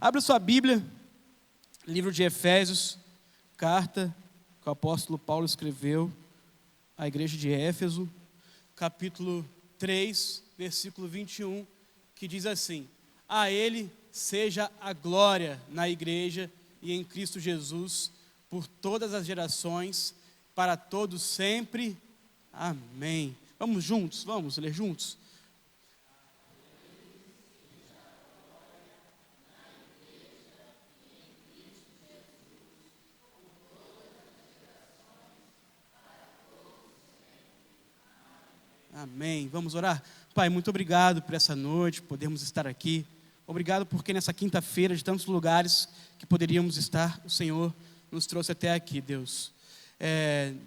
Abra sua Bíblia, livro de Efésios, carta que o apóstolo Paulo escreveu à igreja de Éfeso, capítulo 3, versículo 21, que diz assim: a Ele seja a glória na igreja e em Cristo Jesus, por todas as gerações, para todos sempre. Amém. Vamos juntos, vamos ler juntos. Amém. Vamos orar? Pai, muito obrigado por essa noite, podermos estar aqui. Obrigado porque nessa quinta-feira, de tantos lugares que poderíamos estar, o Senhor nos trouxe até aqui, Deus.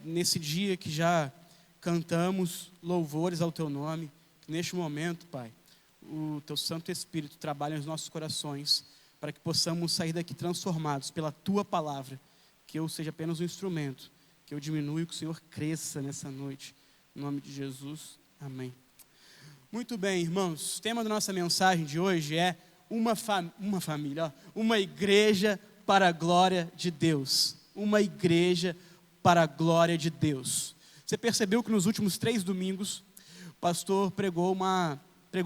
Nesse dia que já cantamos louvores ao Teu nome, neste momento, Pai, o Teu Santo Espírito trabalha nos nossos corações, para que possamos sair daqui transformados pela Tua palavra, que eu seja apenas um instrumento, que eu diminua e que o Senhor cresça nessa noite. Em nome de Jesus, amém. Muito bem, irmãos, o tema da nossa mensagem de hoje é uma igreja para a glória de Deus. Uma igreja para a glória de Deus. Você percebeu que nos últimos 3 domingos, o pastor pregou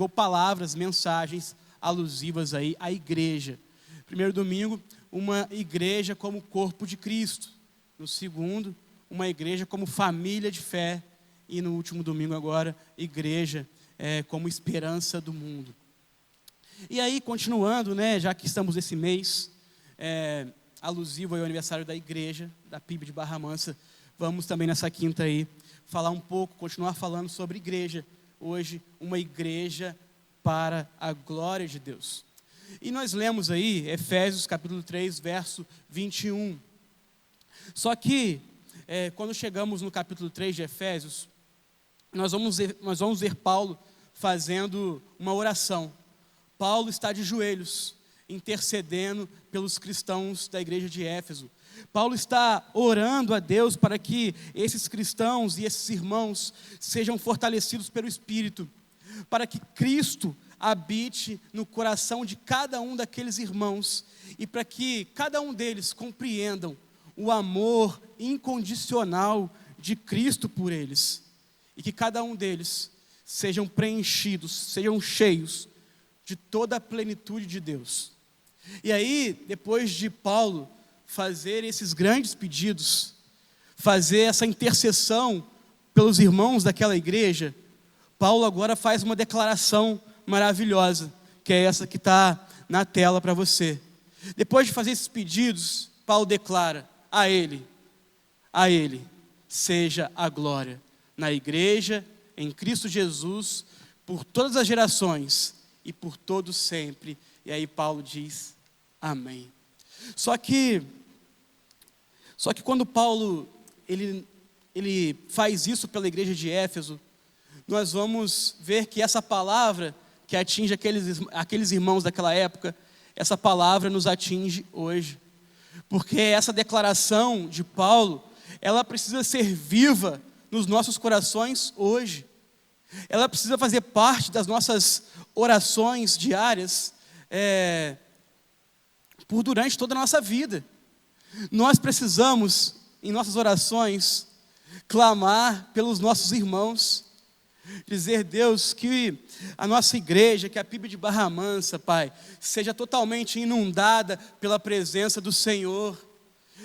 palavras, mensagens alusivas aí à igreja. Primeiro domingo, uma igreja como corpo de Cristo. No segundo, uma igreja como família de fé. E no último domingo agora, igreja como esperança do mundo. E aí, continuando, já que estamos nesse mês, alusivo ao aniversário da igreja, da PIB de Barra Mansa, vamos também nessa quinta aí, falar um pouco, continuar falando sobre igreja. Hoje, uma igreja para a glória de Deus. E nós lemos aí, Efésios capítulo 3, verso 21. Só que, quando chegamos no capítulo 3 de Efésios, nós vamos ver Paulo fazendo uma oração. Paulo está de joelhos, intercedendo pelos cristãos da igreja de Éfeso. Paulo está orando a Deus para que esses cristãos e esses irmãos sejam fortalecidos pelo Espírito, para que Cristo habite no coração de cada um daqueles irmãos e para que cada um deles compreendam o amor incondicional de Cristo por eles. E que cada um deles sejam preenchidos, sejam cheios de toda a plenitude de Deus. E aí, depois de Paulo fazer esses grandes pedidos, fazer essa intercessão pelos irmãos daquela igreja, Paulo agora faz uma declaração maravilhosa, que é essa que está na tela para você. Depois de fazer esses pedidos, Paulo declara: a Ele seja a glória na igreja, em Cristo Jesus, por todas as gerações e por todos sempre. E aí Paulo diz, amém. Só que quando Paulo, ele faz isso pela igreja de Éfeso, nós vamos ver que essa palavra que atinge aqueles irmãos daquela época, essa palavra nos atinge hoje. Porque essa declaração de Paulo, ela precisa ser viva nos nossos corações hoje. Ela precisa fazer parte das nossas orações diárias, por durante toda a nossa vida. Nós precisamos, em nossas orações, clamar pelos nossos irmãos, dizer, Deus, que a nossa igreja, que a PIB de Barra Mansa, Pai, seja totalmente inundada pela presença do Senhor,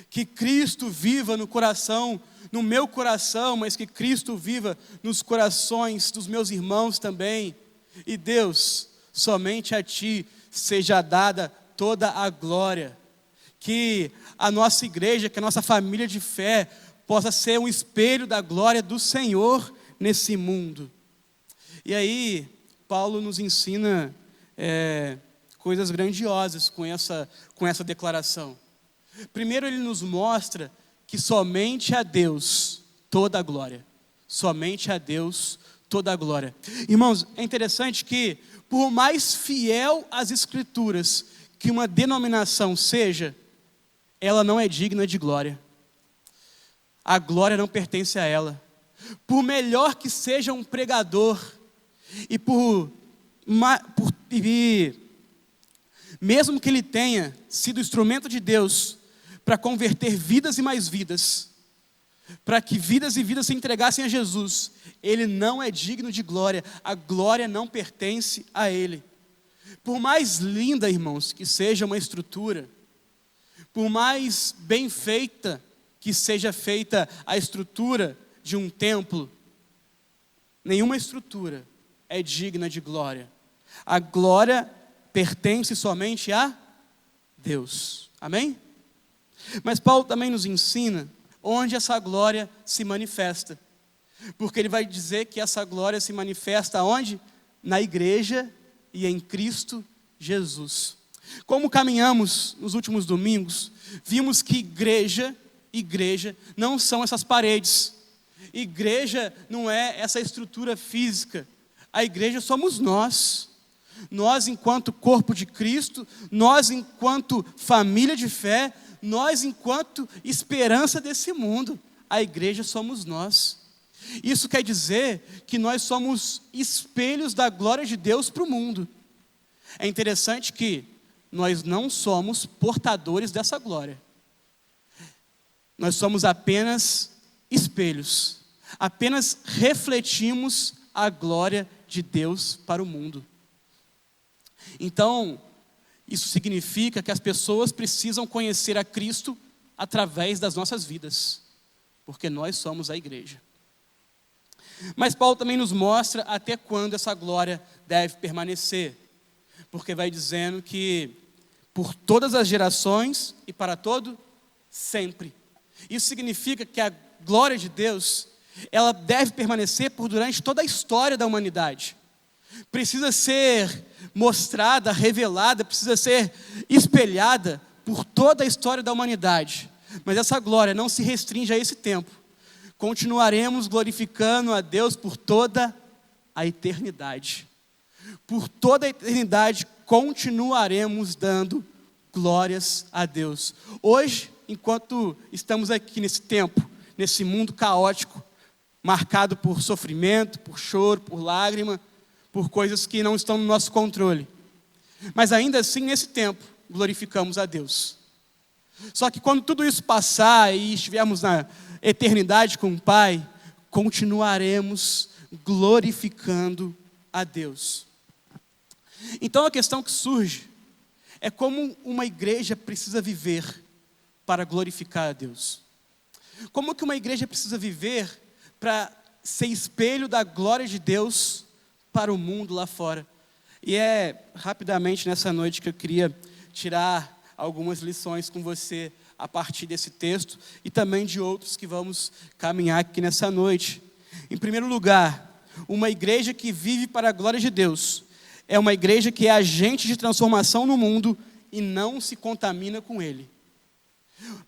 que Cristo viva no coração, no meu coração, mas que Cristo viva nos corações dos meus irmãos também. E Deus, somente a Ti seja dada toda a glória. Que a nossa igreja, que a nossa família de fé possa ser um espelho da glória do Senhor nesse mundo. E aí, Paulo nos ensina coisas grandiosas com essa declaração. Primeiro, ele nos mostra que somente a Deus toda a glória. Somente a Deus toda a glória. Irmãos, é interessante que, por mais fiel às Escrituras que uma denominação seja, ela não é digna de glória. A glória não pertence a ela. Por melhor que seja um pregador, e mesmo que ele tenha sido instrumento de Deus para converter vidas e mais vidas, para que vidas e vidas se entregassem a Jesus, ele não é digno de glória, a glória não pertence a ele. Por mais linda, irmãos, que seja uma estrutura, por mais bem feita que seja feita a estrutura de um templo, nenhuma estrutura é digna de glória. A glória pertence somente a Deus. Amém? Mas Paulo também nos ensina onde essa glória se manifesta. Porque ele vai dizer que essa glória se manifesta onde? Na igreja e em Cristo Jesus. Como caminhamos nos últimos domingos, vimos que igreja não são essas paredes. Igreja não é essa estrutura física. A igreja somos nós. Nós enquanto corpo de Cristo, nós enquanto família de fé, nós enquanto esperança desse mundo. A igreja somos nós. Isso quer dizer que nós somos espelhos da glória de Deus para o mundo. É interessante que nós não somos portadores dessa glória. Nós somos apenas espelhos. Apenas refletimos a glória de Deus para o mundo. Então, isso significa que as pessoas precisam conhecer a Cristo através das nossas vidas, porque nós somos a igreja. Mas Paulo também nos mostra até quando essa glória deve permanecer, porque vai dizendo que por todas as gerações e para todo sempre. Isso significa que a glória de Deus, ela deve permanecer por durante toda a história da humanidade. Precisa ser mostrada, revelada, precisa ser espelhada por toda a história da humanidade. Mas essa glória não se restringe a esse tempo. Continuaremos glorificando a Deus por toda a eternidade. Por toda a eternidade continuaremos dando glórias a Deus. Hoje, enquanto estamos aqui nesse tempo, nesse mundo caótico, marcado por sofrimento, por choro, por lágrima, por coisas que não estão no nosso controle. Mas ainda assim, nesse tempo, glorificamos a Deus. Só que quando tudo isso passar e estivermos na eternidade com o Pai, continuaremos glorificando a Deus. Então a questão que surge é como uma igreja precisa viver para glorificar a Deus. Como que uma igreja precisa viver para ser espelho da glória de Deus para o mundo lá fora. E é rapidamente nessa noite que eu queria tirar algumas lições com você a partir desse texto e também de outros que vamos caminhar aqui nessa noite. Em primeiro lugar, uma igreja que vive para a glória de Deus é uma igreja que é agente de transformação no mundo e não se contamina com ele.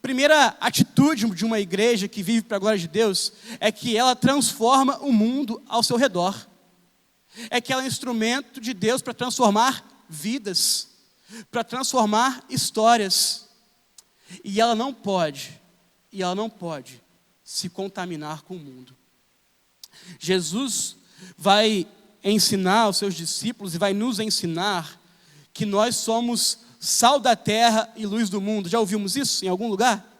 Primeira atitude de uma igreja que vive para a glória de Deus é que ela transforma o mundo ao seu redor. É que ela é instrumento de Deus para transformar vidas, para transformar histórias. E ela não pode se contaminar com o mundo. Jesus vai ensinar aos seus discípulos e vai nos ensinar que nós somos sal da terra e luz do mundo. Já ouvimos isso em algum lugar?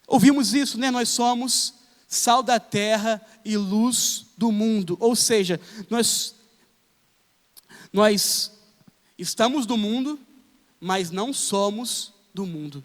Ouvimos isso, né? Nós somos sal da terra e luz do mundo. Ou seja, nós estamos do mundo, mas não somos do mundo.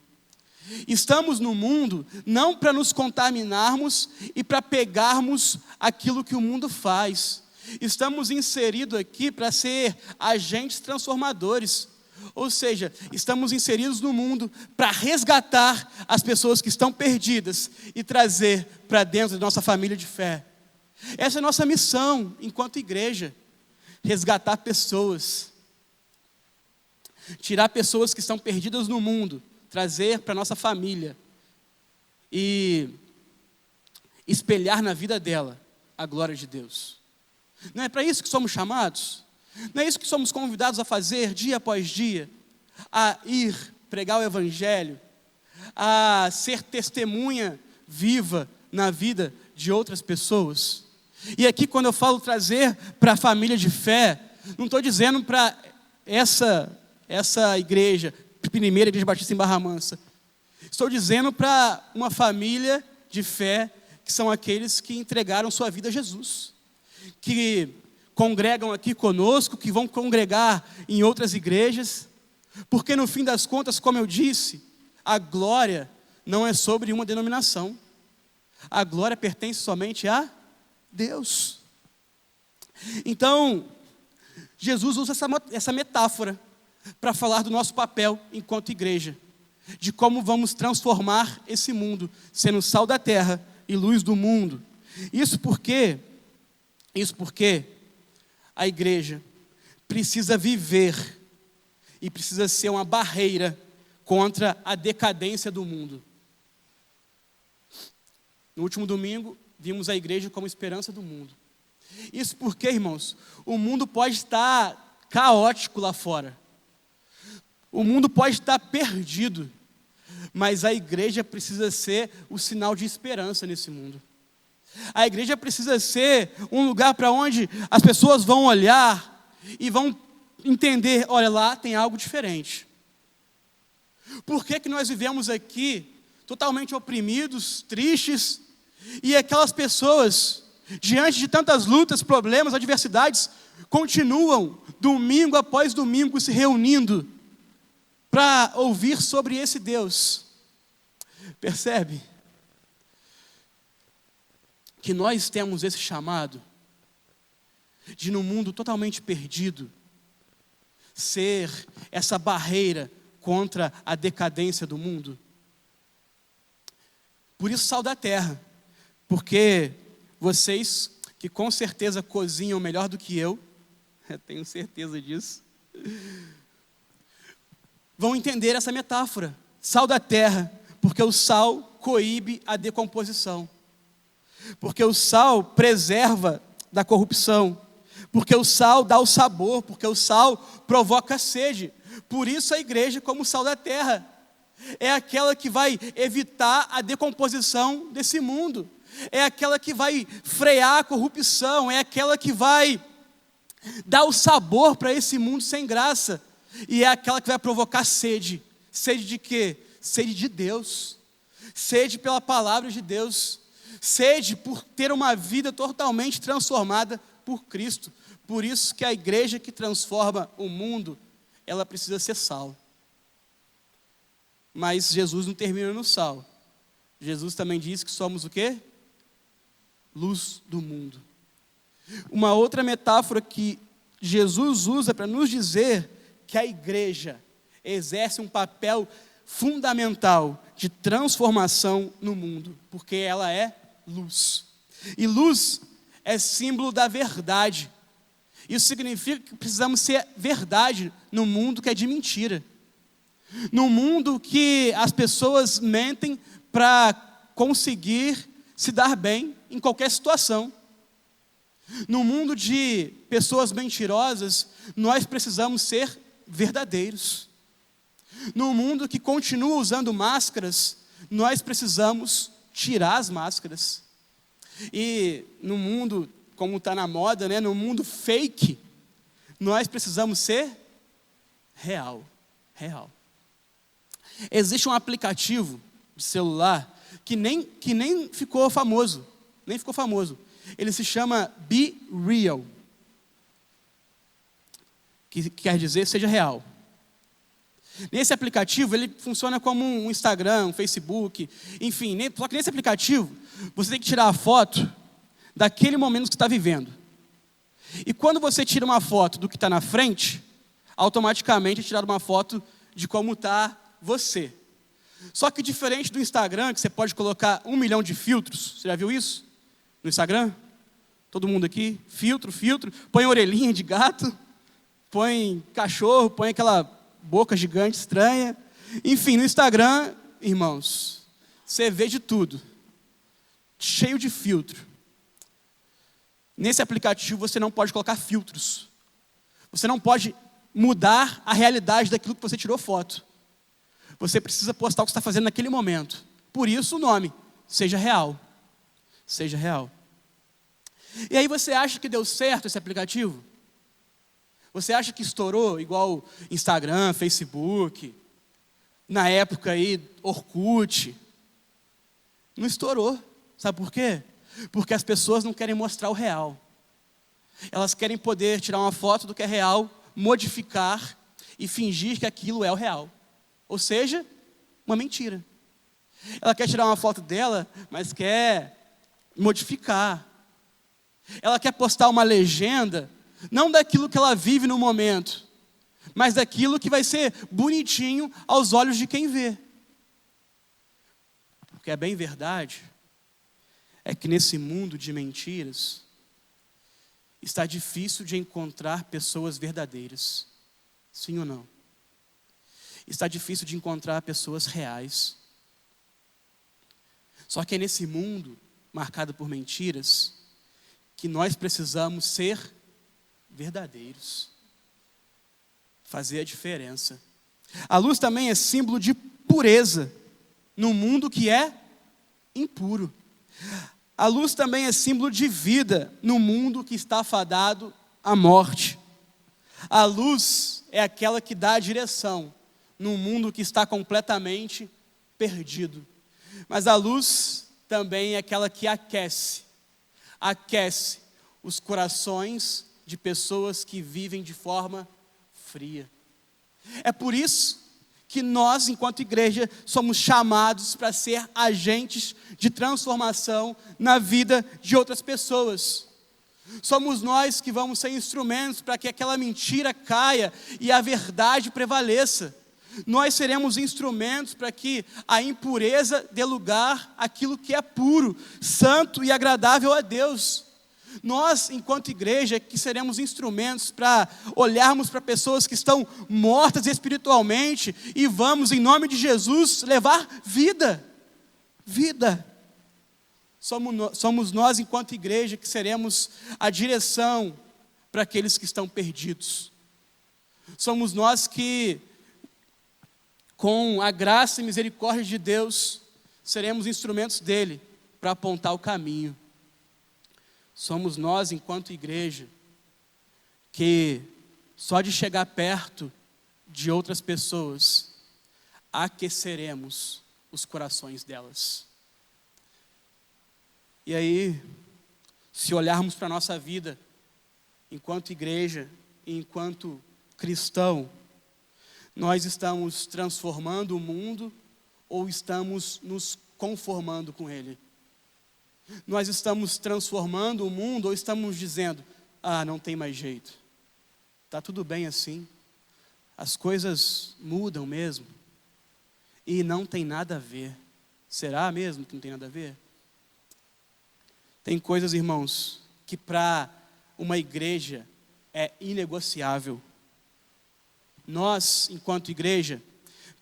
Estamos no mundo não para nos contaminarmos e para pegarmos aquilo que o mundo faz. Estamos inseridos aqui para ser agentes transformadores. Ou seja, estamos inseridos no mundo para resgatar as pessoas que estão perdidas e trazer para dentro da nossa família de fé. Essa é a nossa missão enquanto igreja. Resgatar pessoas. Tirar pessoas que estão perdidas no mundo. Trazer para a nossa família. E espelhar na vida dela a glória de Deus. Não é para isso que somos chamados? Não é isso que somos convidados a fazer dia após dia? A ir pregar o Evangelho, a ser testemunha viva na vida de outras pessoas? E aqui quando eu falo trazer para a família de fé, não estou dizendo para essa igreja, primeira igreja batista em Barra Mansa? Estou dizendo para uma família de fé, que são aqueles que entregaram sua vida a Jesus, que congregam aqui conosco, que vão congregar em outras igrejas, porque no fim das contas, como eu disse, a glória não é sobre uma denominação, a glória pertence somente a Deus. Então, Jesus usa essa metáfora para falar do nosso papel enquanto igreja, de como vamos transformar esse mundo, sendo sal da terra e luz do mundo. Isso porque a igreja precisa viver e precisa ser uma barreira contra a decadência do mundo. No último domingo, vimos a igreja como esperança do mundo. Isso porque, irmãos, o mundo pode estar caótico lá fora. O mundo pode estar perdido, mas a igreja precisa ser o sinal de esperança nesse mundo. A igreja precisa ser um lugar para onde as pessoas vão olhar e vão entender, olha, lá tem algo diferente. Por que nós vivemos aqui totalmente oprimidos, tristes, e aquelas pessoas, diante de tantas lutas, problemas, adversidades, continuam domingo após domingo se reunindo para ouvir sobre esse Deus? Percebe? Que nós temos esse chamado de, num mundo totalmente perdido, ser essa barreira contra a decadência do mundo. Por isso, sal da terra, porque vocês, que com certeza cozinham melhor do que eu tenho certeza disso, vão entender essa metáfora. Sal da terra, porque o sal coíbe a decomposição, porque o sal preserva da corrupção, porque o sal dá o sabor, porque o sal provoca sede. Por isso a igreja, como sal da terra, é aquela que vai evitar a decomposição desse mundo, é aquela que vai frear a corrupção, é aquela que vai dar o sabor para esse mundo sem graça, e é aquela que vai provocar sede. Sede de quê? Sede de Deus, sede pela palavra de Deus, sede por ter uma vida totalmente transformada por Cristo. Por isso que a igreja que transforma o mundo, ela precisa ser sal. Mas Jesus não termina no sal. Jesus também diz que somos o quê? Luz do mundo. Uma outra metáfora que Jesus usa para nos dizer que a igreja exerce um papel fundamental de transformação no mundo, porque ela é luz. E luz é símbolo da verdade. Isso significa que precisamos ser verdade no mundo que é de mentira. No mundo que as pessoas mentem para conseguir se dar bem em qualquer situação. No mundo de pessoas mentirosas, nós precisamos ser verdadeiros. No mundo que continua usando máscaras, nós precisamos tirar as máscaras. E no mundo, como está na moda, né, no mundo fake, nós precisamos ser real. Existe um aplicativo de celular que nem ficou famoso. Ele se chama Be Real, que quer dizer seja real. Nesse aplicativo, ele funciona como um Instagram, um Facebook, enfim, só que nesse aplicativo, você tem que tirar a foto daquele momento que você está vivendo. E quando você tira uma foto do que está na frente, automaticamente é tirada uma foto de como está você. Só que diferente do Instagram, que você pode colocar 1 milhão de filtros, você já viu isso? No Instagram? Todo mundo aqui? Filtro, põe orelhinha de gato, põe cachorro, põe aquela boca gigante estranha. Enfim, no Instagram, irmãos, você vê de tudo, cheio de filtro. Nesse aplicativo você não pode colocar filtros. Você não pode mudar a realidade daquilo que você tirou foto. Você precisa postar o que você está fazendo naquele momento. Por isso o nome, seja real. Seja real. E aí você acha que deu certo esse aplicativo? Você acha que estourou igual Instagram, Facebook, na época aí, Orkut? Não estourou. Sabe por quê? Porque as pessoas não querem mostrar o real. Elas querem poder tirar uma foto do que é real, modificar e fingir que aquilo é o real. Ou seja, uma mentira. Ela quer tirar uma foto dela, mas quer modificar. Ela quer postar uma legenda, não daquilo que ela vive no momento, mas daquilo que vai ser bonitinho aos olhos de quem vê. Porque é bem verdade, é que nesse mundo de mentiras, está difícil de encontrar pessoas verdadeiras. Sim ou não? Está difícil de encontrar pessoas reais. Só que é nesse mundo marcado por mentiras que nós precisamos ser verdadeiros. Fazer a diferença. A luz também é símbolo de pureza num mundo que é impuro. A luz também é símbolo de vida no mundo que está fadado à morte. A luz é aquela que dá a direção num mundo que está completamente perdido. Mas a luz também é aquela que aquece os corações de pessoas que vivem de forma fria. É por isso que nós, enquanto igreja, somos chamados para ser agentes de transformação na vida de outras pessoas. Somos nós que vamos ser instrumentos para que aquela mentira caia e a verdade prevaleça. Nós seremos instrumentos para que a impureza dê lugar àquilo que é puro, santo e agradável a Deus. Nós, enquanto igreja, que seremos instrumentos para olharmos para pessoas que estão mortas espiritualmente e vamos, em nome de Jesus, levar vida. Vida. Somos nós, enquanto igreja, que seremos a direção para aqueles que estão perdidos. Somos nós que, com a graça e misericórdia de Deus, seremos instrumentos dele para apontar o caminho. Somos nós, enquanto igreja, que só de chegar perto de outras pessoas, aqueceremos os corações delas. E aí, se olharmos para a nossa vida, enquanto igreja e enquanto cristão, nós estamos transformando o mundo ou estamos nos conformando com ele? Nós estamos transformando o mundo ou estamos dizendo, não tem mais jeito, está tudo bem assim, as coisas mudam mesmo e não tem nada a ver. Será mesmo que não tem nada a ver? Tem coisas, irmãos, que para uma igreja é inegociável. Nós, enquanto igreja,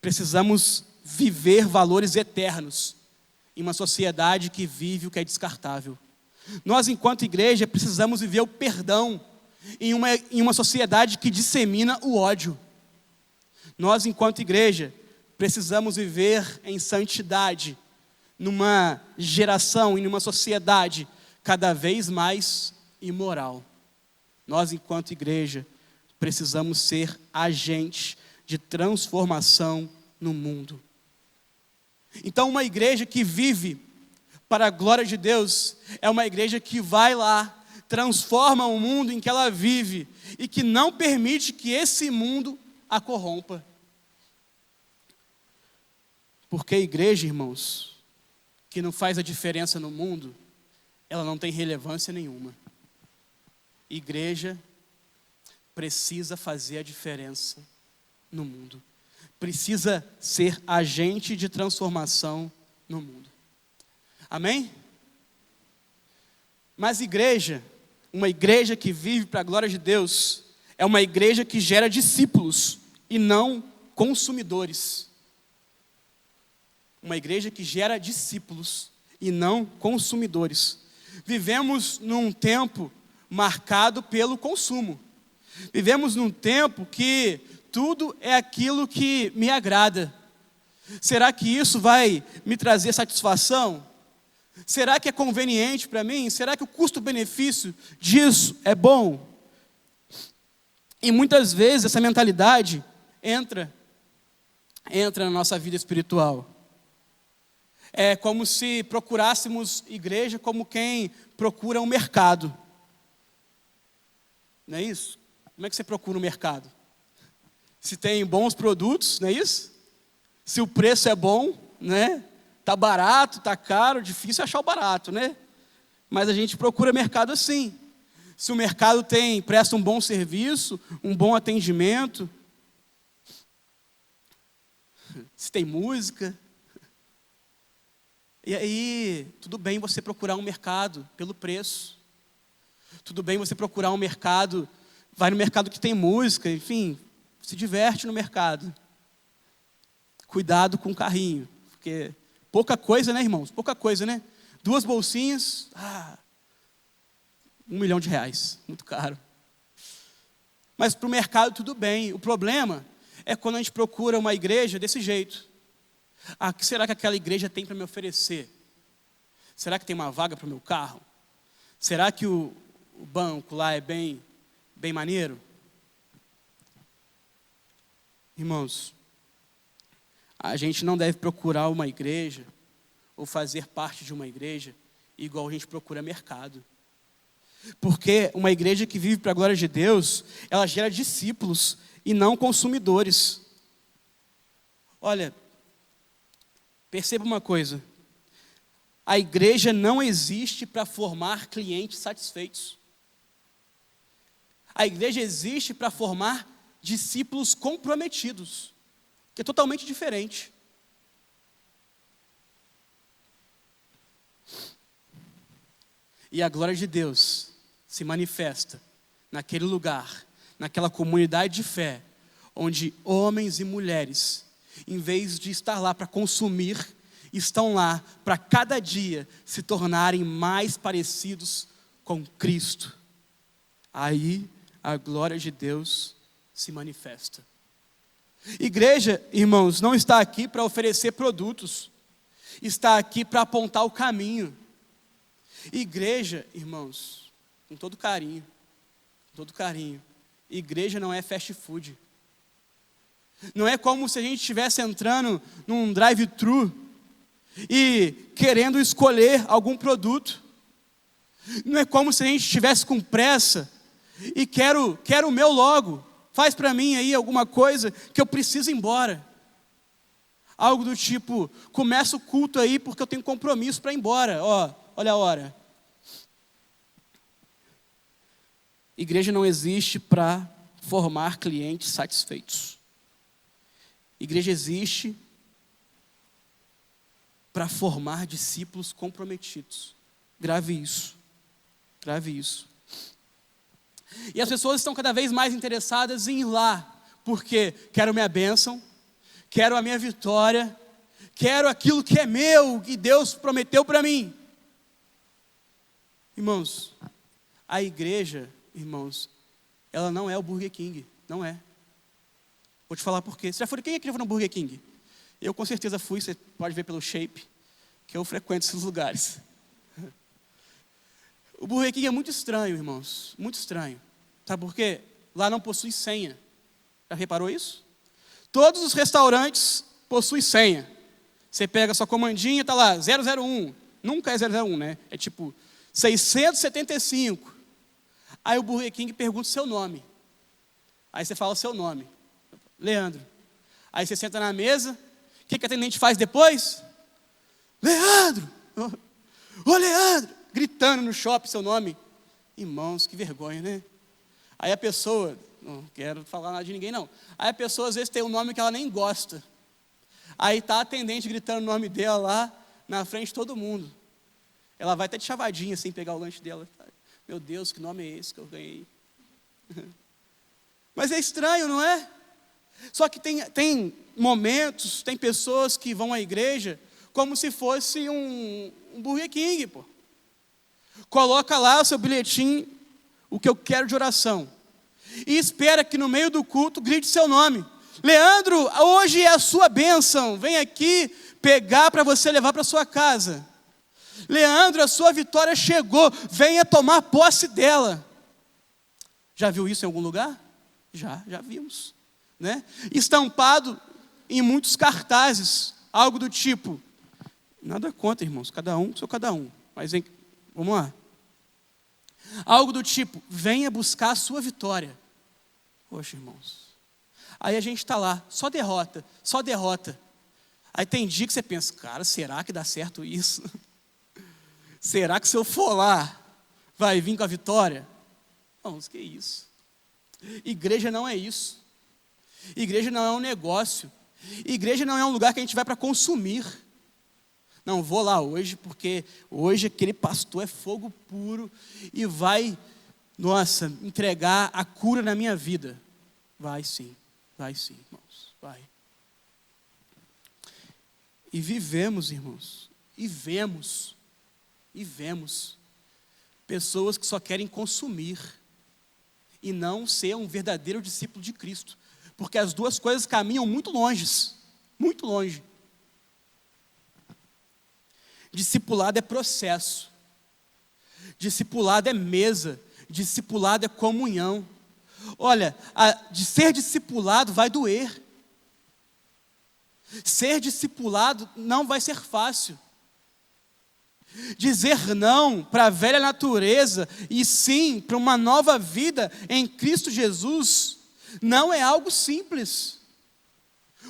precisamos viver valores eternos em uma sociedade que vive o que é descartável. Nós, enquanto igreja, precisamos viver o perdão em uma sociedade que dissemina o ódio. Nós, enquanto igreja, precisamos viver em santidade numa geração e numa sociedade cada vez mais imoral. Nós, enquanto igreja, precisamos ser agentes de transformação no mundo. Então, uma igreja que vive para a glória de Deus é uma igreja que vai lá, transforma o mundo em que ela vive e que não permite que esse mundo a corrompa. Porque a igreja, irmãos, que não faz a diferença no mundo, ela não tem relevância nenhuma. Igreja precisa fazer a diferença no mundo. Precisa ser agente de transformação no mundo. Amém? Mas igreja, uma igreja que vive para a glória de Deus, é uma igreja que gera discípulos e não consumidores. Uma igreja que gera discípulos e não consumidores. Vivemos num tempo marcado pelo consumo. Vivemos num tempo que tudo é aquilo que me agrada. Será que isso vai me trazer satisfação? Será que é conveniente para mim? Será que o custo-benefício disso é bom? E muitas vezes essa mentalidade entra na nossa vida espiritual. É como se procurássemos igreja como quem procura um mercado. Não é isso? Como é que você procura um mercado? Se tem bons produtos, não é isso? Se o preço é bom, né? Tá barato, tá caro, difícil achar o barato, né? Mas a gente procura mercado assim. Se o mercado presta um bom serviço, um bom atendimento, se tem música, e aí tudo bem você procurar um mercado pelo preço. Tudo bem você procurar um mercado, vai no mercado que tem música, enfim, se diverte no mercado. Cuidado com o carrinho, porque pouca coisa, né, irmãos? Pouca coisa, né? 2 bolsinhas, R$1 milhão, muito caro. Mas para o mercado tudo bem. O problema é quando a gente procura uma igreja desse jeito. O que será que aquela igreja tem para me oferecer? Será que tem uma vaga para o meu carro? Será que o banco lá é bem maneiro? Irmãos, a gente não deve procurar uma igreja ou fazer parte de uma igreja igual a gente procura mercado. Porque uma igreja que vive para a glória de Deus, ela gera discípulos e não consumidores. Olha, perceba uma coisa. A igreja não existe para formar clientes satisfeitos. A igreja existe para formar discípulos comprometidos, que é totalmente diferente. E a glória de Deus se manifesta naquele lugar, naquela comunidade de fé, onde homens e mulheres, em vez de estar lá para consumir, estão lá para cada dia se tornarem mais parecidos com Cristo. Aí a glória de Deus se manifesta. Igreja, irmãos, não está aqui para oferecer produtos, está aqui para apontar o caminho. Igreja, irmãos, com todo carinho, igreja não é fast food. Não é como se a gente estivesse entrando num drive-thru e querendo escolher algum produto. Não é como se a gente estivesse com pressa e quero o meu logo. Faz para mim aí alguma coisa que eu preciso ir embora. Algo do tipo, começa o culto aí porque eu tenho compromisso para ir embora. Olha a hora. Igreja não existe para formar clientes satisfeitos. Igreja existe para formar discípulos comprometidos. Grave isso. E as pessoas estão cada vez mais interessadas em ir lá, porque quero minha bênção, quero a minha vitória, quero aquilo que é meu, que Deus prometeu para mim. Irmãos, a igreja, ela não é o Burger King, não é. Vou te falar por quê. Você já foi, quem é que já foi no Burger King? Eu com certeza fui, você pode ver pelo shape, que eu frequento esses lugares. O Burger King é muito estranho, irmãos, muito estranho. Sabe por quê? Lá não possui senha. Já reparou isso? Todos os restaurantes possuem senha. Você pega a sua comandinha, está lá, 001. Nunca é 001, né? É tipo 675. Aí o Burger King pergunta o seu nome. Aí você fala o seu nome. Leandro. Aí você senta na mesa. O que a atendente faz depois? Leandro! Ô Leandro! Gritando no shopping seu nome. Irmãos, que vergonha, né? Aí a pessoa, não quero falar nada de ninguém não. Aí a pessoa às vezes tem um nome que ela nem gosta. Aí está a atendente gritando o nome dela lá na frente de todo mundo. Ela vai até de chavadinha assim pegar o lanche dela. Meu Deus, que nome é esse que eu ganhei? Mas é estranho, não é? Só que tem momentos, tem pessoas que vão à igreja como se fosse um Burger King, pô. Coloca lá o seu bilhetinho, o que eu quero de oração. E espera que no meio do culto grite seu nome. Leandro, hoje é a sua bênção. Vem aqui pegar para você levar para sua casa. Leandro, a sua vitória chegou. Venha tomar posse dela. Já viu isso em algum lugar? Já vimos, né? Estampado em muitos cartazes, algo do tipo, nada contra, irmãos, cada um, sou cada um, mas vamos lá. Algo do tipo, venha buscar a sua vitória. Poxa, irmãos. Aí a gente está lá, só derrota, só derrota. Aí tem dia que você pensa, cara, será que dá certo isso? Será que se eu for lá, vai vir com a vitória? Irmãos, que isso? Igreja não é isso. Igreja não é um negócio. Igreja não é um lugar que a gente vai para consumir. Não, vou lá hoje, porque hoje aquele pastor é fogo puro e vai, nossa, entregar a cura na minha vida. Vai sim, irmãos, vai. E vivemos, irmãos, e vemos pessoas que só querem consumir e não ser um verdadeiro discípulo de Cristo, porque as duas coisas caminham muito longe, muito longe. Discipulado é processo, discipulado é mesa, discipulado é comunhão. Olha, de ser discipulado vai doer. Ser discipulado não vai ser fácil. Dizer não para a velha natureza e sim para uma nova vida em Cristo Jesus não é algo simples.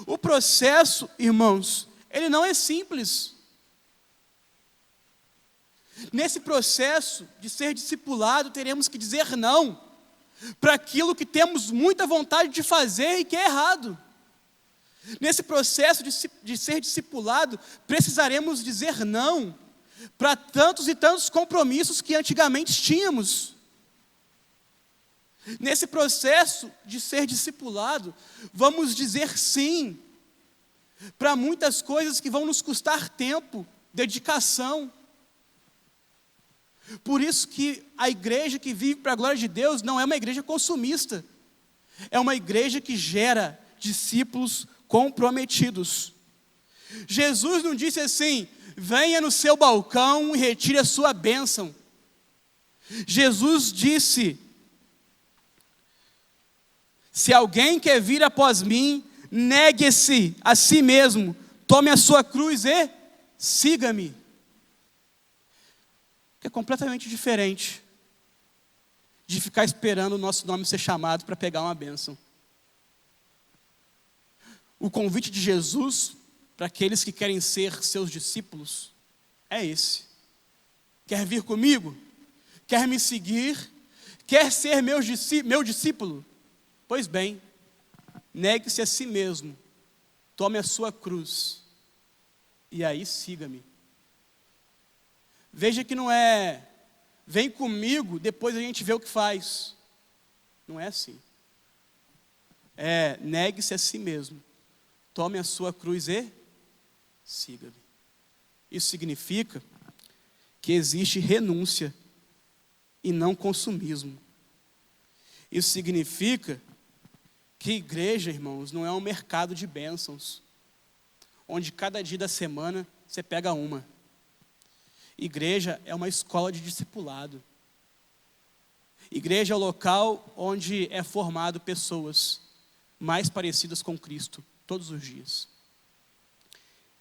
O processo, irmãos, ele não é simples. Nesse processo de ser discipulado, teremos que dizer não para aquilo que temos muita vontade de fazer e que é errado. Nesse processo de ser discipulado, precisaremos dizer não para tantos e tantos compromissos que antigamente tínhamos. Nesse processo de ser discipulado, vamos dizer sim para muitas coisas que vão nos custar tempo, dedicação. Por isso que a igreja que vive para a glória de Deus não é uma igreja consumista. É uma igreja que gera discípulos comprometidos. Jesus não disse assim, venha no seu balcão e retire a sua bênção. Jesus disse, se alguém quer vir após mim, negue-se a si mesmo, tome a sua cruz e siga-me. É completamente diferente de ficar esperando o nosso nome ser chamado para pegar uma bênção. O convite de Jesus para aqueles que querem ser seus discípulos é esse. Quer vir comigo? Quer me seguir? Quer ser meu discípulo? Pois bem, negue-se a si mesmo, tome a sua cruz e aí siga-me. Veja que não é, vem comigo, depois a gente vê o que faz. Não é assim. É, negue-se a si mesmo, tome a sua cruz e siga-me. Isso significa que existe renúncia e não consumismo. Isso significa que igreja, irmãos, não é um mercado de bênçãos, onde cada dia da semana você pega uma. Igreja é uma escola de discipulado. Igreja é o local onde é formado pessoas mais parecidas com Cristo, todos os dias.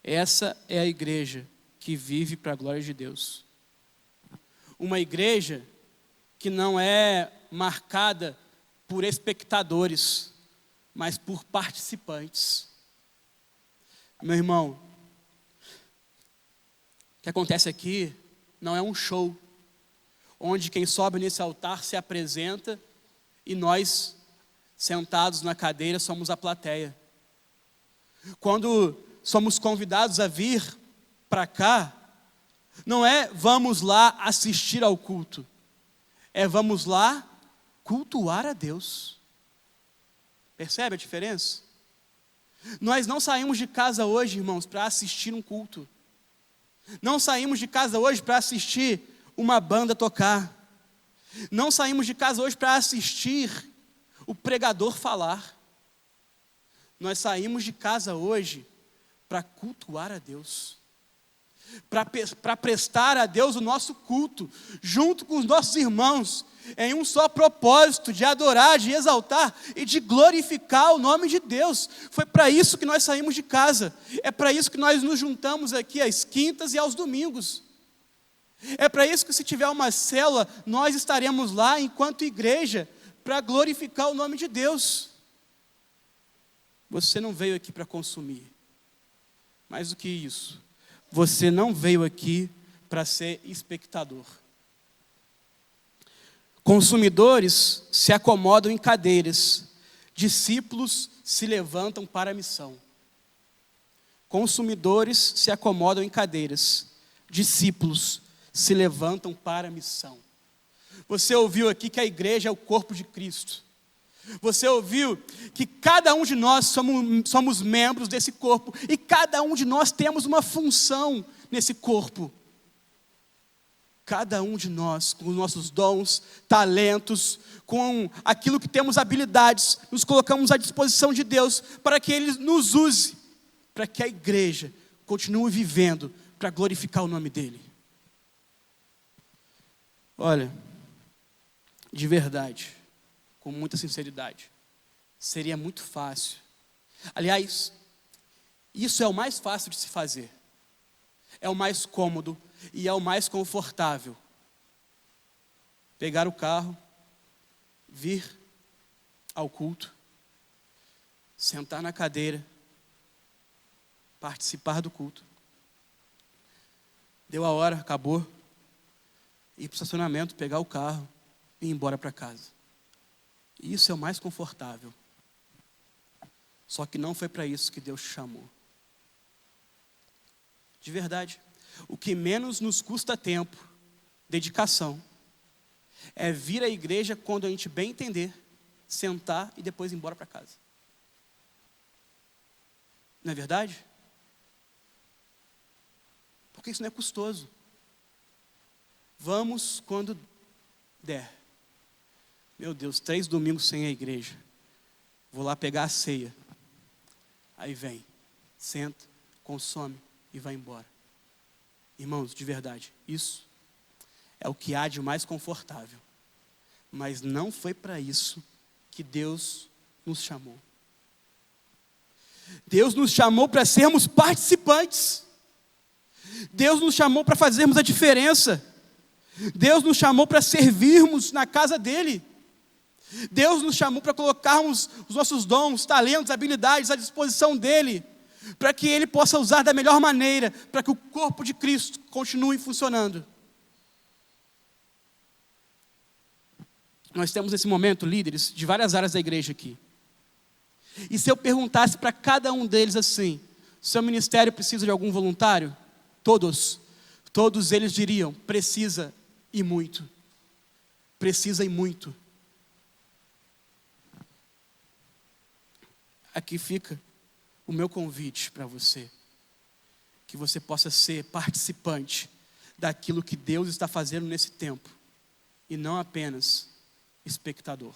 Essa é a igreja que vive para a glória de Deus. Uma igreja que não é marcada por espectadores, mas por participantes. Meu irmão, o que acontece aqui não é um show, onde quem sobe nesse altar se apresenta e nós, sentados na cadeira, somos a plateia. Quando somos convidados a vir para cá, não é vamos lá assistir ao culto, é vamos lá cultuar a Deus. Percebe a diferença? Nós não saímos de casa hoje, irmãos, para assistir um culto. Não saímos de casa hoje para assistir uma banda tocar. Não saímos de casa hoje para assistir o pregador falar. Nós saímos de casa hoje para cultuar a Deus. para prestar a Deus o nosso culto, junto com os nossos irmãos, em um só propósito, de adorar, de exaltar e de glorificar o nome de Deus. Foi para isso que nós saímos de casa, é para isso que nós nos juntamos aqui às quintas e aos domingos. É para isso que, se tiver uma célula, nós estaremos lá enquanto igreja, para glorificar o nome de Deus. Você não veio aqui para consumir. Mais do que isso, você não veio aqui para ser espectador. Consumidores se acomodam em cadeiras, discípulos se levantam para a missão. Consumidores se acomodam em cadeiras, discípulos se levantam para a missão. Você ouviu aqui que a igreja é o corpo de Cristo. Você ouviu que cada um de nós somos membros desse corpo, e cada um de nós temos uma função nesse corpo. Cada um de nós, com os nossos dons, talentos, com aquilo que temos habilidades, nos colocamos à disposição de Deus para que Ele nos use, para que a igreja continue vivendo para glorificar o nome dEle. Olha, de verdade, com muita sinceridade, seria muito fácil. Aliás, isso é o mais fácil de se fazer. É o mais cômodo e é o mais confortável. Pegar o carro, vir ao culto, sentar na cadeira, participar do culto. Deu a hora, acabou. Ir para o estacionamento, pegar o carro e ir embora para casa. Isso é o mais confortável. Só que não foi para isso que Deus chamou. De verdade, o que menos nos custa tempo, dedicação, é vir à igreja quando a gente bem entender, sentar e depois ir embora para casa. Não é verdade? Porque isso não é custoso. Vamos quando der. Meu Deus, 3 domingos sem a igreja. Vou lá pegar a ceia. Aí vem, senta, consome e vai embora. Irmãos, de verdade, isso é o que há de mais confortável. Mas não foi para isso que Deus nos chamou. Deus nos chamou para sermos participantes. Deus nos chamou para fazermos a diferença. Deus nos chamou para servirmos na casa dEle. Deus nos chamou para colocarmos os nossos dons, talentos, habilidades à disposição dEle, para que Ele possa usar da melhor maneira, para que o corpo de Cristo continue funcionando. Nós temos nesse momento líderes de várias áreas da igreja aqui. E se eu perguntasse para cada um deles assim: seu ministério precisa de algum voluntário? Todos eles diriam: precisa e muito. Precisa e muito. Aqui fica o meu convite para você, que você possa ser participante daquilo que Deus está fazendo nesse tempo, e não apenas espectador.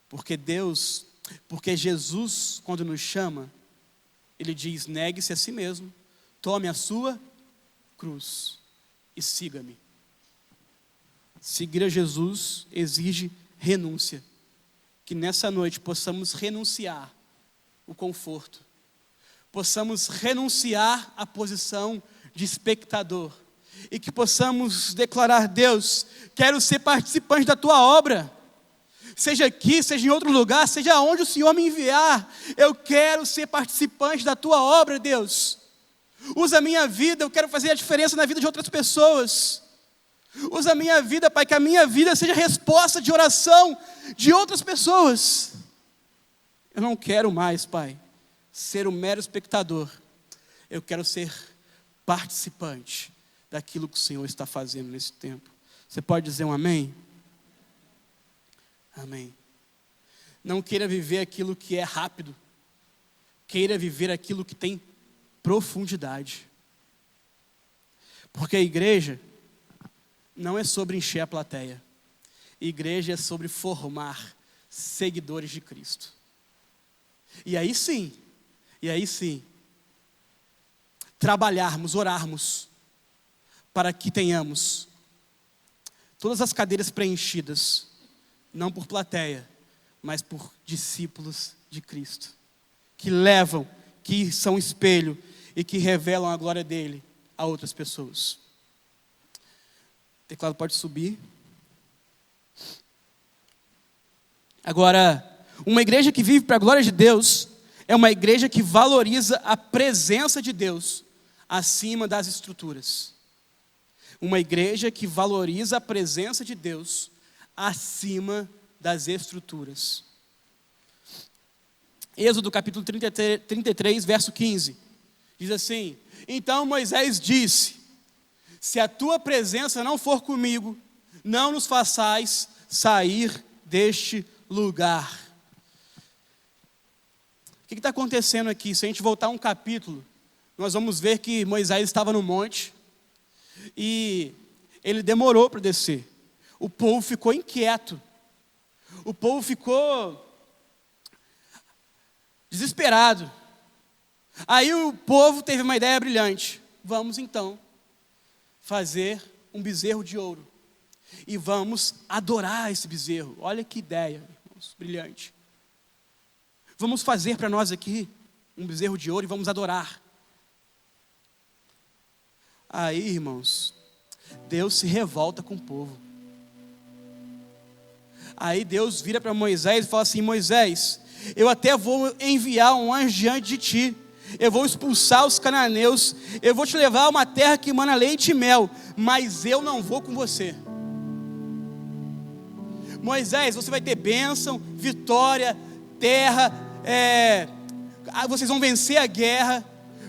Porque Jesus, quando nos chama, Ele diz: negue-se a si mesmo, tome a sua cruz e siga-me. Seguir a Jesus exige renúncia. Que nessa noite possamos renunciar o conforto, possamos renunciar a posição de espectador, e que possamos declarar: Deus, quero ser participante da Tua obra, seja aqui, seja em outro lugar, seja onde o Senhor me enviar, eu quero ser participante da Tua obra, Deus. Usa a minha vida, eu quero fazer a diferença na vida de outras pessoas. Usa a minha vida, Pai, que a minha vida seja resposta de oração de outras pessoas. Eu não quero mais, Pai, ser um mero espectador. Eu quero ser participante daquilo que o Senhor está fazendo nesse tempo. Você pode dizer um amém? Amém. Não queira viver aquilo que é rápido. Queira viver aquilo que tem profundidade. Porque a igreja não é sobre encher a plateia. Igreja é sobre formar seguidores de Cristo. E aí sim, trabalharmos, orarmos, para que tenhamos todas as cadeiras preenchidas, não por plateia, mas por discípulos de Cristo, que levam, que são espelho e que revelam a glória dele a outras pessoas. O teclado pode subir. Agora, uma igreja que vive para a glória de Deus é uma igreja que valoriza a presença de Deus acima das estruturas. Uma igreja que valoriza a presença de Deus acima das estruturas. Êxodo capítulo 33, verso 15. Diz assim: então Moisés disse: se a tua presença não for comigo, não nos façais sair deste lugar. O que está acontecendo aqui? Se a gente voltar um capítulo, nós vamos ver que Moisés estava no monte e ele demorou para descer. O povo ficou inquieto. O povo ficou desesperado. Aí o povo teve uma ideia brilhante. Vamos então fazer um bezerro de ouro e vamos adorar esse bezerro. Olha que ideia, irmãos, brilhante. Vamos fazer para nós aqui um bezerro de ouro e vamos adorar. Aí, irmãos, Deus se revolta com o povo. Aí Deus vira para Moisés e fala assim: Moisés, eu até vou enviar um anjo diante de ti, eu vou expulsar os cananeus, eu vou te levar a uma terra que emana leite e mel, mas eu não vou com você. Moisés, você vai ter bênção, vitória, terra, vocês vão vencer a guerra,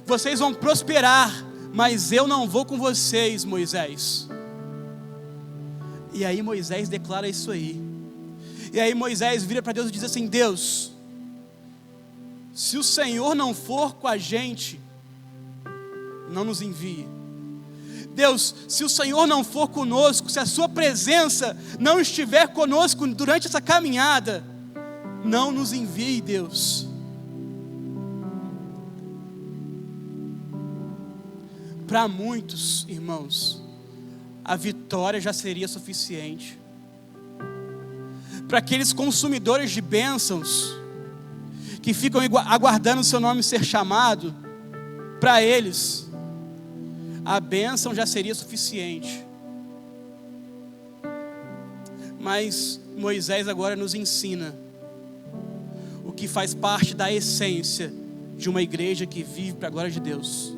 vocês vão prosperar, mas eu não vou com vocês, Moisés. E aí Moisés declara isso aí. E aí Moisés vira para Deus e diz assim: Deus, se o Senhor não for com a gente, não nos envie. Deus, se o Senhor não for conosco, se a sua presença não estiver conosco durante essa caminhada, não nos envie, Deus. Para muitos, irmãos, a vitória já seria suficiente. Para aqueles consumidores de bênçãos, que ficam aguardando o seu nome ser chamado, para eles, a bênção já seria suficiente. Mas Moisés agora nos ensina o que faz parte da essência de uma igreja que vive para a glória de Deus.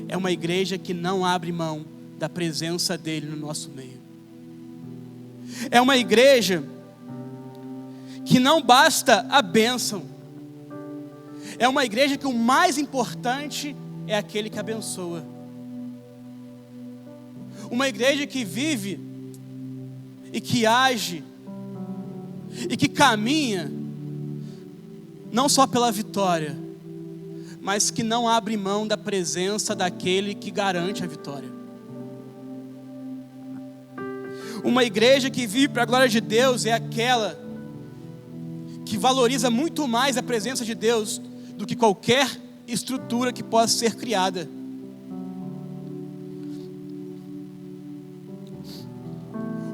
É uma igreja que não abre mão da presença dele no nosso meio. É uma igreja que não basta a bênção. É uma igreja que o mais importante é aquele que abençoa. Uma igreja que vive e que age e que caminha não só pela vitória, mas que não abre mão da presença daquele que garante a vitória. Uma igreja que vive para a glória de Deus é aquela que valoriza muito mais a presença de Deus do que qualquer estrutura que possa ser criada.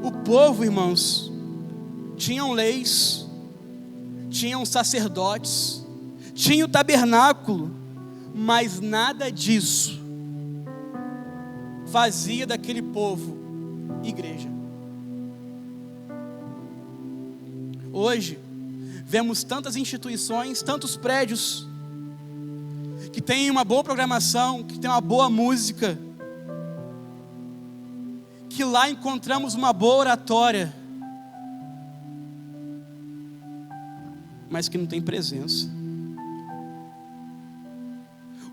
O povo, irmãos, tinham leis, tinham sacerdotes, tinha o tabernáculo, mas nada disso fazia daquele povo igreja. Hoje, vemos tantas instituições, tantos prédios, que têm uma boa programação, que têm uma boa música, que lá encontramos uma boa oratória, mas que não tem presença.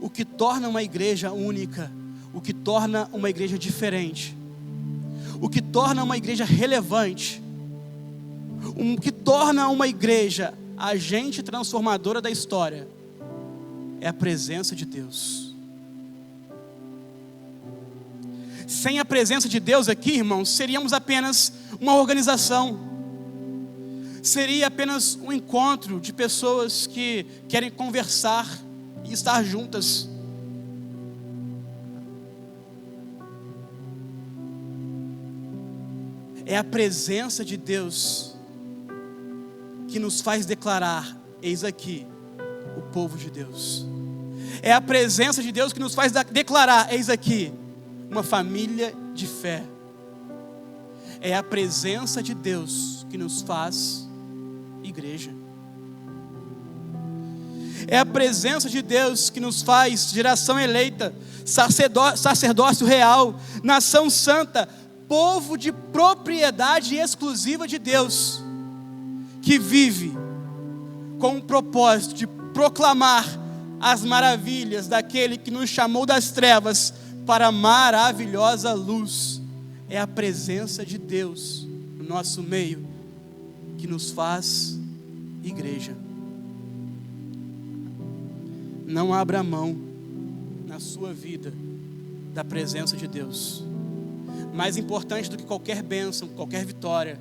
O que torna uma igreja única, o que torna uma igreja diferente, o que torna uma igreja relevante, o que torna uma igreja agente transformadora da história, é a presença de Deus. Sem a presença de Deus aqui, irmãos, seríamos apenas uma organização, seria apenas um encontro de pessoas que querem conversar e estar juntas. É a presença de Deus que nos faz declarar: eis aqui o povo de Deus. É a presença de Deus que nos faz declarar: eis aqui uma família de fé. É a presença de Deus que nos faz igreja. É a presença de Deus que nos faz geração eleita, sacerdócio real, nação santa, povo de propriedade exclusiva de Deus, que vive com o propósito de proclamar as maravilhas daquele que nos chamou das trevas para a maravilhosa luz. É a presença de Deus no nosso meio que nos faz igreja. Não abra mão na sua vida da presença de Deus. Mais importante do que qualquer bênção, qualquer vitória,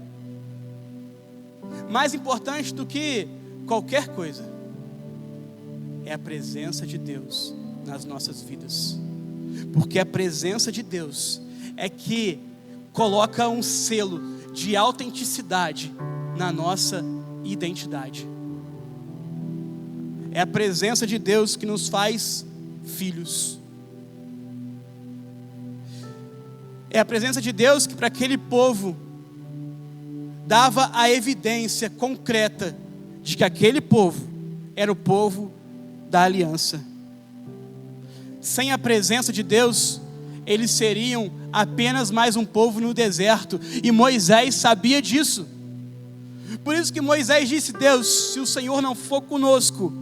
mais importante do que qualquer coisa, é a presença de Deus nas nossas vidas. Porque a presença de Deus é que coloca um selo de autenticidade na nossa identidade. É a presença de Deus que nos faz filhos. É a presença de Deus que para aquele povo dava a evidência concreta de que aquele povo era o povo da aliança. Sem a presença de Deus, eles seriam apenas mais um povo no deserto, e Moisés sabia disso. Por isso que Moisés disse: Deus, se o Senhor não for conosco,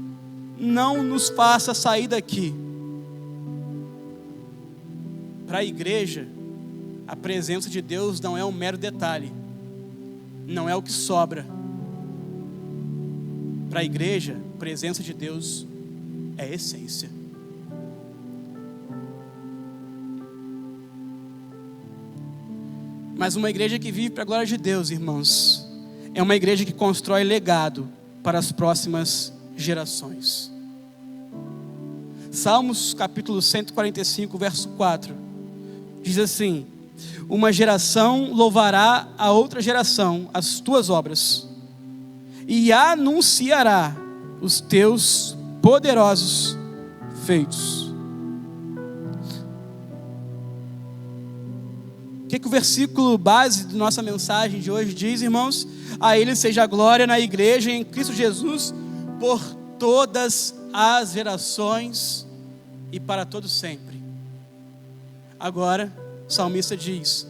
não nos faça sair daqui. Para a igreja, a presença de Deus não é um mero detalhe, não é o que sobra. Para a igreja, a presença de Deus é essência. Mas uma igreja que vive para a glória de Deus, irmãos, é uma igreja que constrói legado para as próximas gerações. Salmos capítulo 145, verso 4, diz assim: uma geração louvará a outra geração as tuas obras, e anunciará os teus poderosos feitos. O que o versículo base de nossa mensagem de hoje diz, irmãos? A Ele seja a glória na igreja em Cristo Jesus por todas as gerações e para todo sempre. Agora, o salmista diz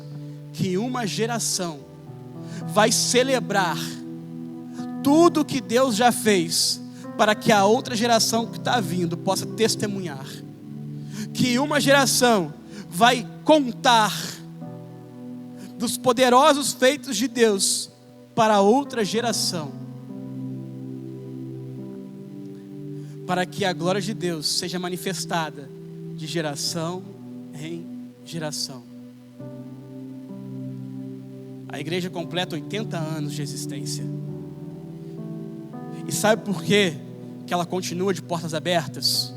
que uma geração vai celebrar tudo que Deus já fez, para que a outra geração que está vindo possa testemunhar. Que uma geração vai contar dos poderosos feitos de Deus para a outra geração, para que a glória de Deus seja manifestada de geração em geração. A igreja completa 80 anos de existência. E sabe por quê que ela continua de portas abertas?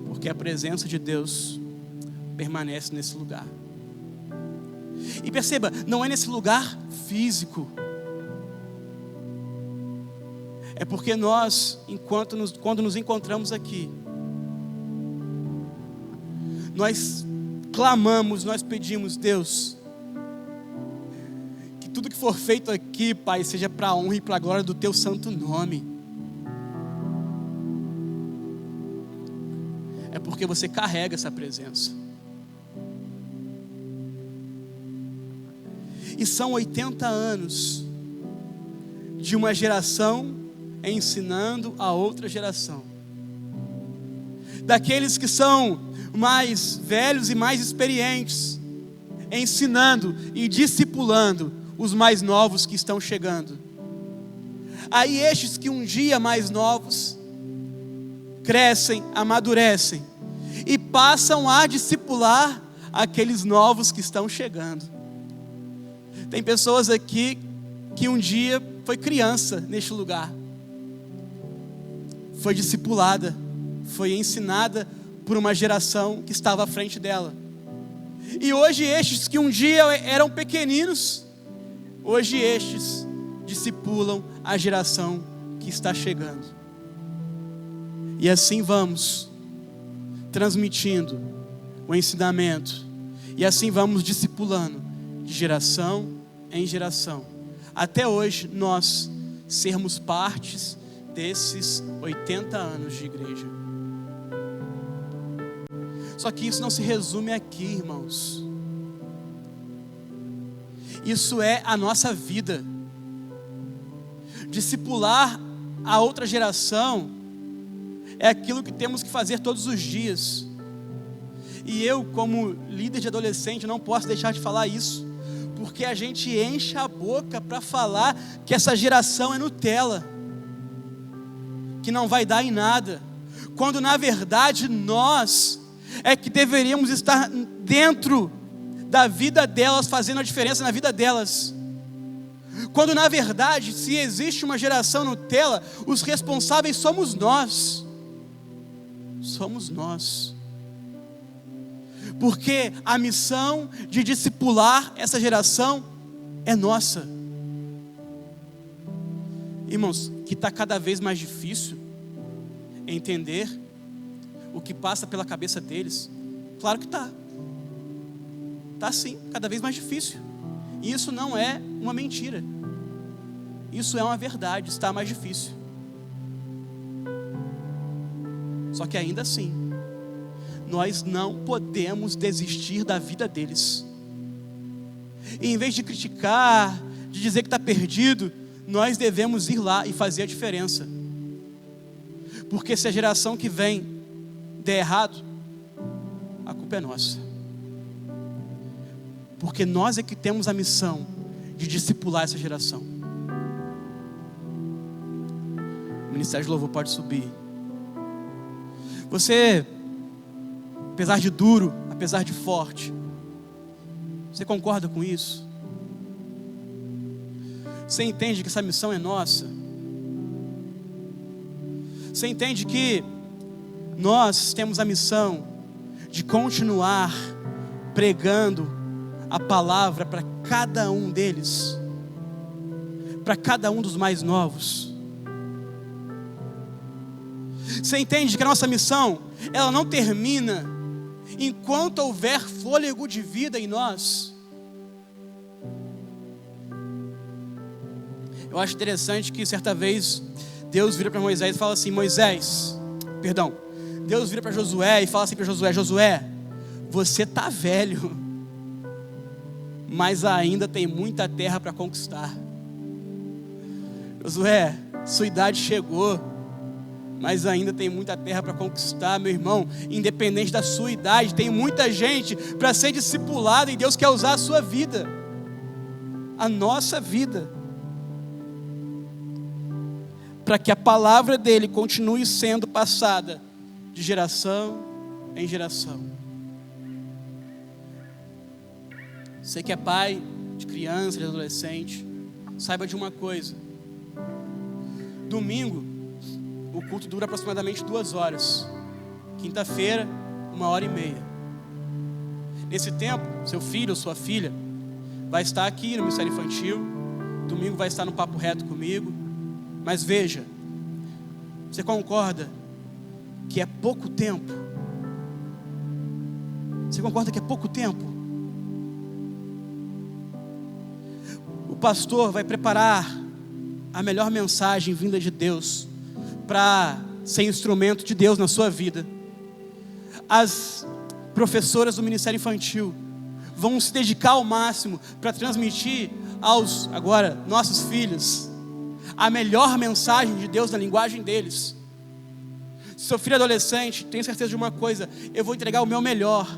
Porque a presença de Deus permanece nesse lugar. E perceba, não é nesse lugar físico. É porque nós, quando nos encontramos aqui, nós clamamos, nós pedimos: Deus, que tudo que for feito aqui, Pai, seja para a honra e para a glória do Teu santo nome. É porque você carrega essa presença. E são 80 anos de uma geração ensinando a outra geração. Daqueles que são mais velhos e mais experientes, ensinando e discipulando os mais novos que estão chegando. Aí estes que um dia mais novos crescem, amadurecem e passam a discipular aqueles novos que estão chegando. Tem pessoas aqui que um dia foi criança neste lugar, foi discipulada, foi ensinada por uma geração que estava à frente dela. E hoje estes que um dia eram pequeninos, hoje estes discipulam a geração que está chegando. E assim vamos transmitindo o ensinamento, e assim vamos discipulando de geração em geração, até hoje nós sermos partes desses 80 anos de igreja. Só que isso não se resume aqui, irmãos. Isso é a nossa vida. Discipular a outra geração é aquilo que temos que fazer todos os dias. E eu, como líder de adolescente, não posso deixar de falar isso, porque a gente enche a boca para falar que essa geração é Nutella, que não vai dar em nada, quando na verdade nós é que deveríamos estar dentro da vida delas, fazendo a diferença na vida delas. Quando na verdade, se existe uma geração Nutella, os responsáveis somos nós. Somos nós. Porque a missão de discipular essa geração é nossa. Irmãos, que está cada vez mais difícil entender o que passa pela cabeça deles. Claro que está. Está sim, cada vez mais difícil. E isso não é uma mentira. Isso é uma verdade, está mais difícil. Só que ainda assim, nós não podemos desistir da vida deles. E em vez de criticar, de dizer que está perdido, nós devemos ir lá e fazer a diferença. Porque se a geração que vem der errado, a culpa é nossa. Porque nós é que temos a missão de discipular essa geração. O Ministério de Louvor pode subir. Você, apesar de duro, apesar de forte, você concorda com isso? Você entende que essa missão é nossa? Você entende que nós temos a missão de continuar pregando a palavra para cada um deles, para cada um dos mais novos? Você entende que a nossa missão, ela não termina enquanto houver fôlego de vida em nós? Eu acho interessante que certa vez Deus vira para Moisés e fala assim: Deus vira para Josué e fala assim para Josué: Josué, você está velho, mas ainda tem muita terra para conquistar. Josué, sua idade chegou, mas ainda tem muita terra para conquistar, meu irmão. Independente da sua idade, tem muita gente para ser discipulada, e Deus quer usar a sua vida, a nossa vida, para que a palavra dele continue sendo passada de geração em geração. Você que é pai de criança, de adolescente, saiba de uma coisa: domingo o culto dura aproximadamente 2 horas, quinta-feira 1h30. Nesse tempo, seu filho ou sua filha vai estar aqui no Ministério Infantil, domingo vai estar no Papo Reto comigo. Mas veja, você concorda que é pouco tempo? Você concorda que é pouco tempo? O pastor vai preparar a melhor mensagem vinda de Deus para ser instrumento de Deus na sua vida. As professoras do Ministério Infantil vão se dedicar ao máximo para transmitir aos, agora, nossos filhos, a melhor mensagem de Deus na linguagem deles. Se seu filho é adolescente, tenha certeza de uma coisa: eu vou entregar o meu melhor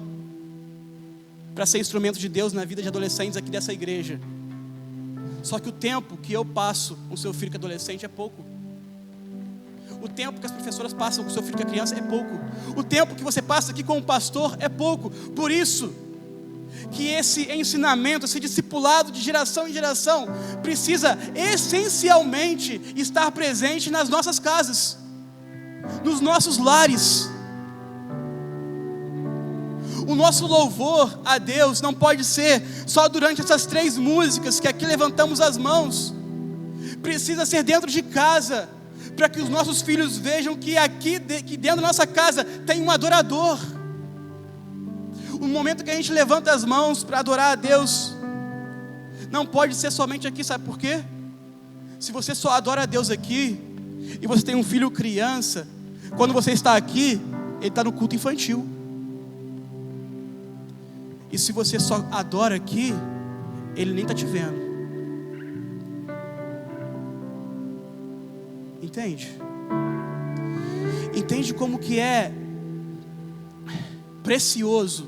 para ser instrumento de Deus na vida de adolescentes aqui dessa igreja. Só que o tempo que eu passo com seu filho que é adolescente é pouco. O tempo que as professoras passam com seu filho que é criança é pouco. O tempo que você passa aqui com o pastor é pouco. Por isso que esse ensinamento, esse discipulado de geração em geração precisa essencialmente estar presente nas nossas casas, nos nossos lares. O nosso louvor a Deus não pode ser só durante essas 3 músicas que aqui levantamos as mãos. Precisa ser dentro de casa, para que os nossos filhos vejam que que dentro da nossa casa tem um adorador. O momento que a gente levanta as mãos para adorar a Deus, não pode ser somente aqui, sabe por quê? Se você só adora a Deus aqui, e você tem um filho criança, quando você está aqui, ele está no culto infantil. E se você só adora aqui, ele nem está te vendo. Entende? Entende como que é precioso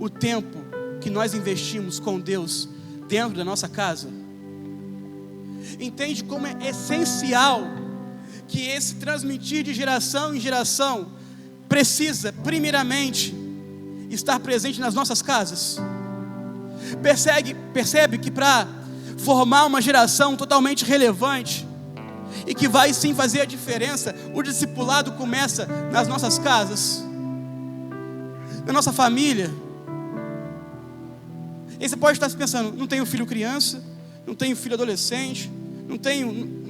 o tempo que nós investimos com Deus dentro da nossa casa? Entende como é essencial que esse transmitir de geração em geração precisa, primeiramente, estar presente nas nossas casas? Percebe que para formar uma geração totalmente relevante e que vai sim fazer a diferença, o discipulado começa nas nossas casas, na nossa família. E você pode estar se pensando: não tenho filho criança, não tenho filho adolescente, não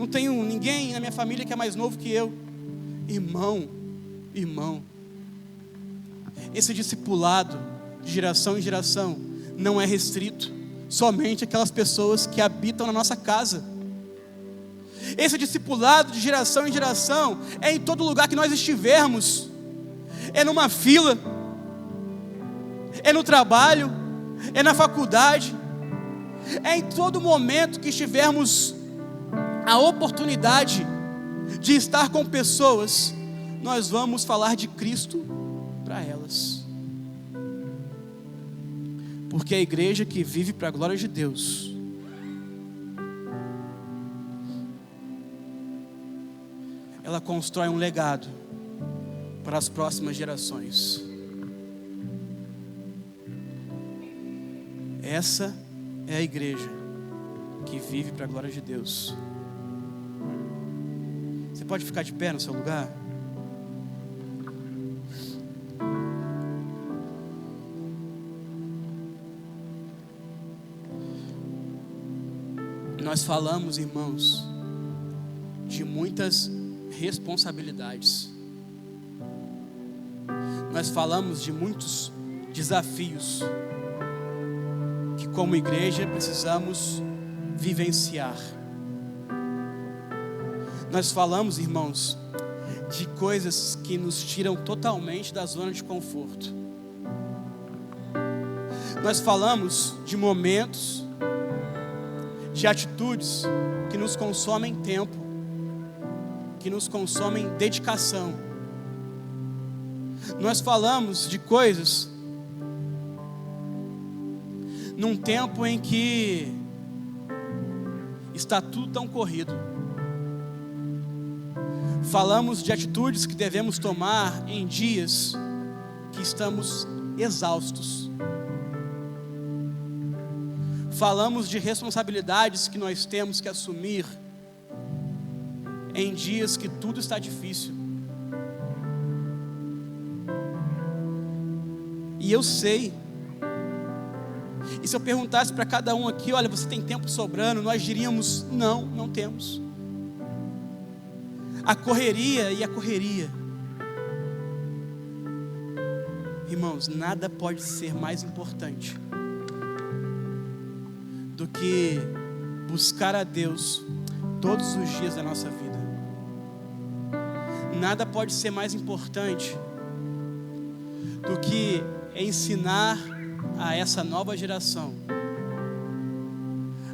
tenho ninguém na minha família que é mais novo que eu. Irmão, esse discipulado de geração em geração não é restrito somente àquelas pessoas que habitam na nossa casa. Esse discipulado de geração em geração é em todo lugar que nós estivermos. É numa fila, é no trabalho, é na faculdade, é em todo momento que tivermos a oportunidade de estar com pessoas, nós vamos falar de Cristo para elas. Porque a igreja que vive para a glória de Deus, ela constrói um legado para as próximas gerações. Essa é a igreja que vive para a glória de Deus. Você pode ficar de pé no seu lugar? Nós falamos, irmãos, de muitas responsabilidades. Nós falamos de muitos desafios que, como igreja, precisamos vivenciar. Nós falamos, irmãos, de coisas que nos tiram totalmente da zona de conforto. Nós falamos de momentos, de atitudes que nos consomem tempo, que nos consomem dedicação. Nós falamos de coisas num tempo em que está tudo tão corrido. Falamos de atitudes que devemos tomar em dias que estamos exaustos. Falamos de responsabilidades que nós temos que assumir em dias que tudo está difícil. E eu sei, e se eu perguntasse para cada um aqui: olha, você tem tempo sobrando? Nós diríamos: não temos. A correria. Irmãos, nada pode ser mais importante do que buscar a Deus todos os dias da nossa vida. Nada pode ser mais importante do que ensinar a essa nova geração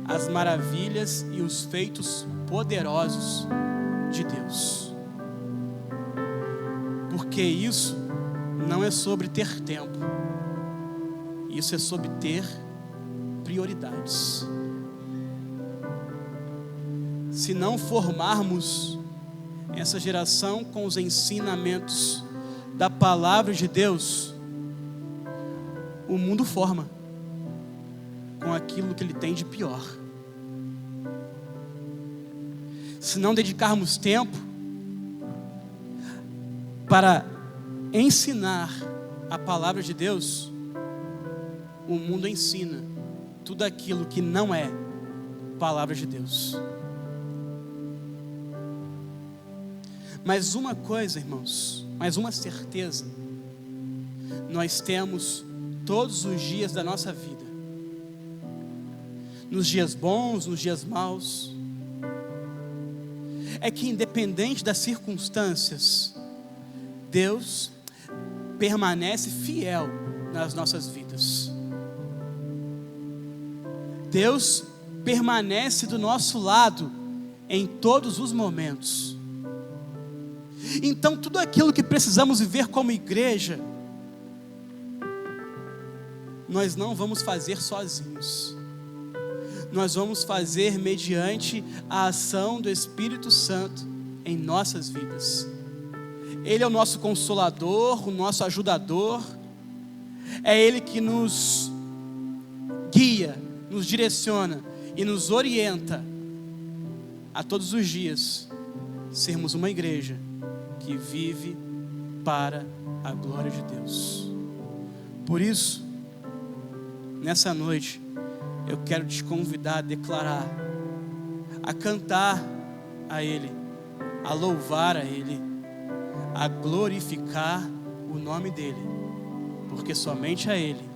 as maravilhas e os feitos poderosos de Deus. Porque isso não é sobre ter tempo, isso é sobre ter prioridades. Se não formarmos essa geração com os ensinamentos da palavra de Deus, o mundo forma com aquilo que ele tem de pior. Se não dedicarmos tempo para ensinar a palavra de Deus, o mundo ensina tudo aquilo que não é palavra de Deus. Mas uma coisa, irmãos, mais uma certeza, nós temos todos os dias da nossa vida, nos dias bons, nos dias maus, é que independente das circunstâncias, Deus permanece fiel nas nossas vidas. Deus permanece do nosso lado em todos os momentos. Então, tudo aquilo que precisamos viver como igreja, nós não vamos fazer sozinhos. Nós vamos fazer mediante a ação do Espírito Santo em nossas vidas. Ele é o nosso consolador, o nosso ajudador. É Ele que nos guia, nos direciona e nos orienta a todos os dias sermos uma igreja que vive para a glória de Deus. Por isso, nessa noite, eu quero te convidar a declarar, a cantar a Ele, a louvar a Ele, a glorificar o nome dEle, porque somente a Ele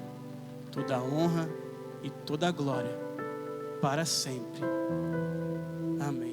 toda a honra e toda a glória para sempre. Amém.